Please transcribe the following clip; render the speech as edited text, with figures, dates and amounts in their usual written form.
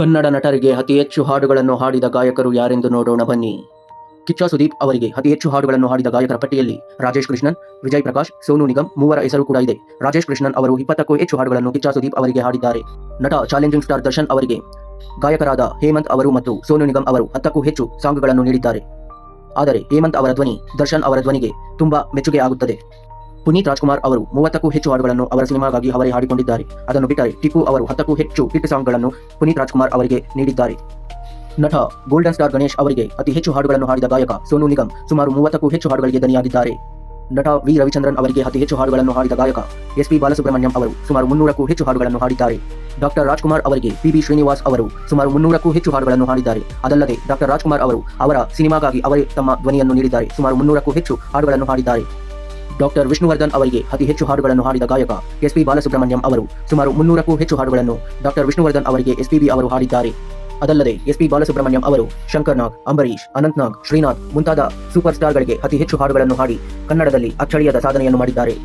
ಕನ್ನಡ ನಟರಿಗೆ ಅತಿ ಹೆಚ್ಚು ಹಾಡುಗಳನ್ನು ಹಾಡಿದ ಗಾಯಕರು ಯಾರೆಂದು ನೋಡೋಣ ಬನ್ನಿ. ಕಿಚ್ಚ ಸುದೀಪ್ ಅವರಿಗೆ ಅತಿ ಹೆಚ್ಚು ಹಾಡುಗಳನ್ನು ಹಾಡಿದ ಗಾಯಕರ ಪಟ್ಟಿಯಲ್ಲಿ ರಾಜೇಶ್ ಕೃಷ್ಣನ್, ವಿಜಯ್ ಪ್ರಕಾಶ್, ಸೋನು ನಿಗಮ್ ಮೂವರ ಹೆಸರು ಕೂಡ ಇದೆ. ರಾಜೇಶ್ ಕೃಷ್ಣನ್ ಅವರು 20ಕ್ಕೂ ಹೆಚ್ಚು ಹಾಡುಗಳನ್ನು ಕಿಚ್ಚ ಸುದೀಪ್ ಅವರಿಗೆ ಹಾಡಿದ್ದಾರೆ. ನಟ ಚಾಲೆಂಜಿಂಗ್ ಸ್ಟಾರ್ ದರ್ಶನ್ ಅವರಿಗೆ ಗಾಯಕರಾದ ಹೇಮಂತ್ ಅವರು ಮತ್ತು ಸೋನು ನಿಗಮ್ ಅವರು 10ಕ್ಕೂ ಹೆಚ್ಚು ಸಾಂಗ್ಗಳನ್ನು ನೀಡಿದ್ದಾರೆ. ಆದರೆ ಹೇಮಂತ್ ಅವರ ಧ್ವನಿ ದರ್ಶನ್ ಅವರ ಧ್ವನಿಗೆ ತುಂಬಾ ಮೆಚ್ಚುಗೆ ಆಗುತ್ತದೆ. ಪುನೀತ್ ರಾಜ್ಕುಮಾರ್ ಅವರು 30ಕ್ಕೂ ಹೆಚ್ಚು ಹಾಡುಗಳನ್ನು ಅವರ ಸಿನಿಮಾಗಾಗಿ ಅವರೇ ಹಾಡಿಕೊಂಡಿದ್ದಾರೆ. ಅದನ್ನು ಬಿಟ್ಟರೆ ಟಿಪ್ಪು ಅವರು 10ಕ್ಕೂ ಹೆಚ್ಚು ಹಿಟ್ ಸಾಂಗ್ಗಳನ್ನು ಪುನೀತ್ ರಾಜ್ಕುಮಾರ್ ಅವರಿಗೆ ನೀಡಿದ್ದಾರೆ. ನಟ ಗೋಲ್ಡನ್ ಸ್ಟಾರ್ ಗಣೇಶ್ ಅವರಿಗೆ ಅತಿ ಹೆಚ್ಚು ಹಾಡುಗಳನ್ನು ಹಾಡಿದ ಗಾಯಕ ಸೋನು ನಿಗಮ್ ಸುಮಾರು 30ಕ್ಕೂ ಹೆಚ್ಚು ಹಾಡುಗಳಿಗೆ ದನಿಯಾಗಿದ್ದಾರೆ. ನಟ ವಿ ರವಿಚಂದ್ರನ್ ಅವರಿಗೆ ಅತಿ ಹೆಚ್ಚು ಹಾಡುಗಳನ್ನು ಹಾಡಿದ ಗಾಯಕ ಎಸ್ ಪಿ ಬಾಲಸುಬ್ರಹ್ಮಣ್ಯಂ ಅವರು ಸುಮಾರು 300ಕ್ಕೂ ಹೆಚ್ಚು ಹಾಡುಗಳನ್ನು ಹಾಡಿದ್ದಾರೆ. ಡಾಕ್ಟರ್ ರಾಜ್ಕುಮಾರ್ ಅವರಿಗೆ ಪಿ ಶ್ರೀನಿವಾಸ್ ಅವರು ಸುಮಾರು 300ಕ್ಕೂ ಹೆಚ್ಚು ಹಾಡುಗಳನ್ನು ಹಾಡಿದ್ದಾರೆ. ಅದಲ್ಲದೆ ಡಾಕ್ಟರ್ ರಾಜ್ಕುಮಾರ್ ಅವರು ಅವರ ಸಿನಿಮಾಗಾಗಿ ಅವರೇ ತಮ್ಮ ಧ್ವನಿಯನ್ನು ನೀಡಿದ್ದಾರೆ. ಸುಮಾರು 300ಕ್ಕೂ ಹೆಚ್ಚು ಹಾಡುಗಳನ್ನು ಹಾಡಿದ್ದಾರೆ. ಡಾಕ್ಟರ್ ವಿಷ್ಣುವರ್ಧನ್ ಅವರಿಗೆ ಅತಿ ಹೆಚ್ಚು ಹಾಡುಗಳನ್ನು ಹಾಡಿದ ಗಾಯಕ ಎಸ್ ಪಿ ಬಾಲಸುಬ್ರಹ್ಮಣ್ಯಂ ಅವರು ಸುಮಾರು 300ಕ್ಕೂ ಹೆಚ್ಚು ಹಾಡುಗಳನ್ನು ಡಾಕ್ಟರ್ ವಿಷ್ಣುವರ್ಧನ್ ಅವರಿಗೆ ಎಸ್ಪಿಬಿ ಅವರು ಹಾಡಿದ್ದಾರೆ. ಅದಲ್ಲದೆ ಎಸ್ ಪಿ ಬಾಲಸುಬ್ರಹ್ಮಣ್ಯಂ ಅವರು ಶಂಕರ್ ನಾಗ್, ಅಂಬರೀಶ್, ಅನಂತ್ ನಾಗ್, ಶ್ರೀನಾಥ್ ಮುಂತಾದ ಸೂಪರ್ ಸ್ಟಾರ್ಗಳಿಗೆ ಅತಿ ಹೆಚ್ಚು ಹಾಡುಗಳನ್ನು ಹಾಡಿ ಕನ್ನಡದಲ್ಲಿ ಅಚ್ಚಳಿಯದ ಸಾಧನೆಯನ್ನು ಮಾಡಿದ್ದಾರೆ.